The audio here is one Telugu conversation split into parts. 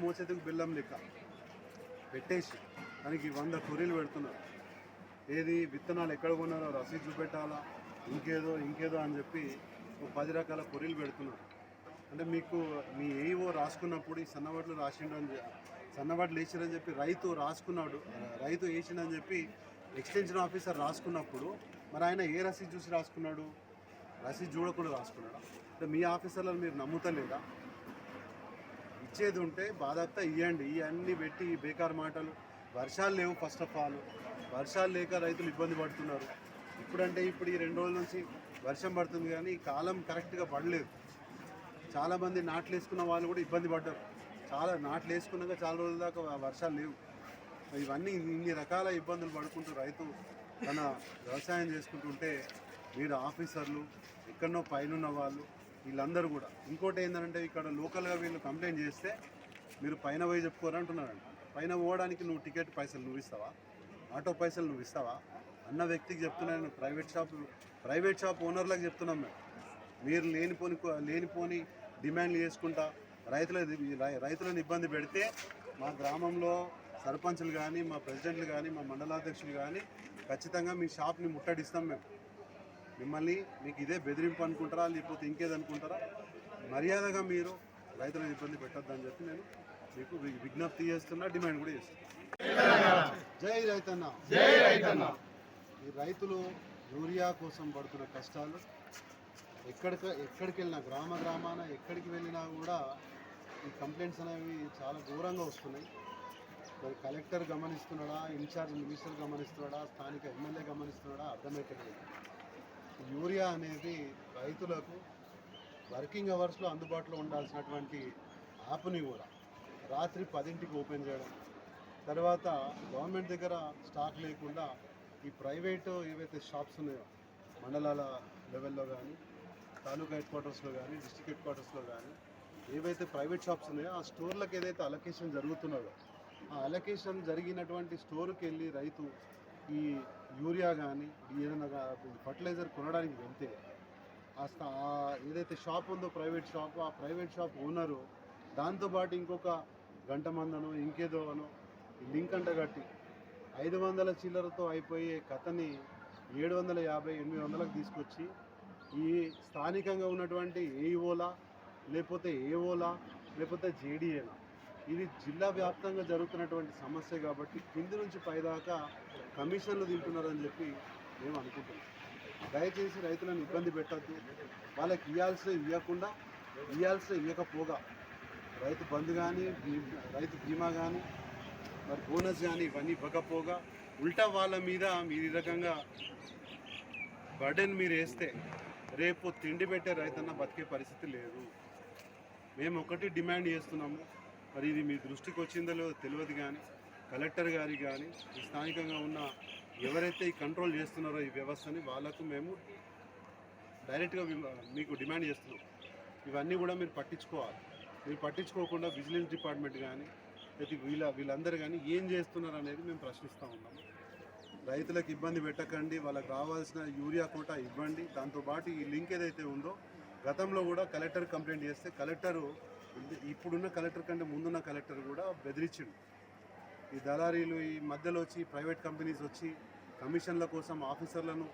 మోచేతికి బెల్లం లెక్క పెట్టేసి దానికి 100 కొర్రీలు పెడుతున్నారు. ఏది విత్తనాలు ఎక్కడ కొన్నారో రసీదు చూపెట్టాలా, ఇంకేదో అని చెప్పి 10 రకాల కొర్రీలు పెడుతున్నారు. అంటే మీకు మీ ఏఈఓ రాసుకున్నప్పుడు ఈ సన్నవడ్లు సన్నవడ్లు వేసిరని చెప్పి రైతు వేసిండని చెప్పి ఎక్స్టెన్షన్ ఆఫీసర్ రాసుకున్నప్పుడు మరి ఆయన ఏ రసీదు చూసి రాసుకున్నాడు? రసీదు చూడకుండా రాసుకున్నాడా? అంటే మీ ఆఫీసర్లను మీరు నమ్ముతలేదా? ఇచ్చేది ఉంటే బాధ్యత ఇవ్వండి. ఇవన్నీ పెట్టి బేకార్ మాటలు. వర్షాలు లేవు, ఫస్ట్ ఆఫ్ ఆల్ వర్షాలు లేక రైతులు ఇబ్బంది పడుతున్నారు. ఇప్పుడు ఈ 2 రోజుల నుంచి వర్షం పడుతుంది, కానీ ఈ కాలం కరెక్ట్గా పడలేదు. చాలామంది నాట్లు వేసుకున్న వాళ్ళు కూడా ఇబ్బంది పడ్డారు. నాట్లు వేసుకున్నాక చాలా రోజుల దాకా వర్షాలు లేవు. ఇవన్నీ ఇన్ని రకాల ఇబ్బందులు పడుకుంటూ రైతు తన వ్యవసాయం చేసుకుంటుంటే మీరు ఆఫీసర్లు, ఎక్కడనో పైన వాళ్ళు, వీళ్ళందరూ కూడా ఇంకోటి ఏంటంటే ఇక్కడ లోకల్గా వీళ్ళు కంప్లైంట్ చేస్తే మీరు పైన పోయి చెప్పుకోరంటున్నారంట. పైన పోవడానికి నువ్వు టికెట్ పైసలు నువ్వు ఇస్తావా? ఆటో పైసలు నువ్వు ఇస్తావా అన్న వ్యక్తికి చెప్తున్నాను. ప్రైవేట్ షాప్ ఓనర్లకు చెప్తున్నాం మీరు లేనిపోని డిమాండ్లు చేసుకుంటా రైతులను ఇబ్బంది పెడితే మా గ్రామంలో సర్పంచులు కానీ, మా ప్రెసిడెంట్లు కానీ, మా మండలాధ్యక్షులు కానీ ఖచ్చితంగా మీ షాప్ని ముట్టడిస్తాం మీకు ఇదే బెదిరింపు అనుకుంటారా, లేకపోతే ఇంకేదనుకుంటారా? మర్యాదగా మీరు రైతులను ఇబ్బంది పెట్టొద్దని చెప్పి నేను మీకు విజ్ఞప్తి చేస్తున్నా, డిమాండ్ కూడా చేస్తున్నా. జై రైతన్న. ఈ రైతులు యూరియా కోసం పడుతున్న కష్టాలు ఎక్కడికి వెళ్ళినా గ్రామాన ఎక్కడికి వెళ్ళినా కూడా ఈ కంప్లైంట్స్ అనేవి చాలా ఘోరంగా వస్తున్నాయి. మరి కలెక్టర్ గమనిస్తున్నాడా, ఇన్ఛార్జ్ మినిస్టర్ గమనిస్తున్నాడా, స్థానిక ఎమ్మెల్యే గమనిస్తున్నాడా అర్థమవుతుంది. యూరియా అనేది రైతులకు వర్కింగ్ అవర్స్లో అందుబాటులో ఉండాల్సినటువంటి యాప్ని కూడా రాత్రి 10ంటికి ఓపెన్ చేయడం, తర్వాత గవర్నమెంట్ దగ్గర స్టాక్ లేకుండా ఈ ప్రైవేటు ఏవైతే షాప్స్ ఉన్నాయో మండలాల లెవెల్లో కానీ, తాలూకా హెడ్ క్వార్టర్స్లో కానీ, డిస్ట్రిక్ట్ హెడ్ క్వార్టర్స్లో కానీ ఏవైతే ప్రైవేట్ షాప్స్ ఉన్నాయో ఆ స్టోర్లకు ఏదైతే అలొకేషన్ జరుగుతున్నదో ఆ అలొకేషన్ జరిగినటువంటి స్టోర్కి వెళ్ళి రైతు ఈ యూరియా కానీ ఏదైనా ఫర్టిలైజర్ కొనడానికి వెళ్తే ఏదైతే షాప్ ఉందో ప్రైవేట్ షాప్, ఆ ప్రైవేట్ షాప్ ఓనరు దాంతోపాటు ఇంకొక గంట మందనో ఇంకేదో అనో లింక్ అంట కట్టి 500 చిల్లరతో అయిపోయే కథని 750-800లకు తీసుకొచ్చి ఈ స్థానికంగా ఉన్నటువంటి ఏఈఓలా లేకపోతే జేడీఏలా ఇది జిల్లా వ్యాప్తంగా జరుగుతున్నటువంటి సమస్య కాబట్టి కింది నుంచి పైదాకా కమిషన్లు తింటున్నారని చెప్పి మేము అనుకుంటున్నాం. దయచేసి రైతులను ఇబ్బంది పెట్టద్దు. వాళ్ళకి ఇవ్వకపోగా రైతు బంధు కానీ, రైతు బీమా కానీ, మరి బోనస్ కానీ ఇవన్నీ ఇవ్వకపోగా ఉల్టా వాళ్ళ మీద మీరు ఈ రకంగా బర్డెన్ మీరు వేస్తే రేపు తిండి పెట్టే రైతన్న బతికే పరిస్థితి లేదు. మేము ఒకటి డిమాండ్ చేస్తున్నాము. మరి ఇది మీ దృష్టికి వచ్చిందో లేదో తెలియదు, కానీ కలెక్టర్ గారికి కానీ ఈ స్థానికంగా ఉన్న ఎవరైతే ఈ కంట్రోల్ చేస్తున్నారో ఈ వ్యవస్థని వాళ్ళకు మేము డైరెక్ట్గా మీకు డిమాండ్ చేస్తున్నాం. ఇవన్నీ కూడా మీరు పట్టించుకోవాలి. మీరు పట్టించుకోకుండా విజిలెన్స్ డిపార్ట్మెంట్ కానీ లేదా వీళ్ళందరూ కానీ ఏం చేస్తున్నారు అనేది మేము ప్రశ్నిస్తూ ఉన్నాము. రైతులకు ఇబ్బంది పెట్టకండి, వాళ్ళకి రావాల్సిన యూరియా కోటా ఇవ్వండి. దాంతోపాటు ఈ లింక్ ఏదైతే ఉందో గతంలో కూడా కలెక్టర్ కంప్లైంట్ చేస్తే కలెక్టరు ఇప్పుడున్న కలెక్టర్ కంటే ముందున్న కలెక్టర్ కూడా బెదిరించిండు. ఈ దళారీలు ఈ మధ్యలో వచ్చి ప్రైవేట్ కంపెనీస్ వచ్చి కమిషన్ల కోసం ఆఫీసర్లను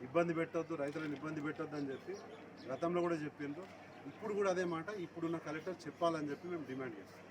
ఇబ్బంది పెట్టొద్దు, రైతులను ఇబ్బంది పెట్టొద్దు అని చెప్పి గతంలో కూడా చెప్పిండ్రు. ఇప్పుడు కూడా అదే మాట ఇప్పుడున్న కలెక్టర్ చెప్పాలని చెప్పి మేము డిమాండ్ చేస్తాం.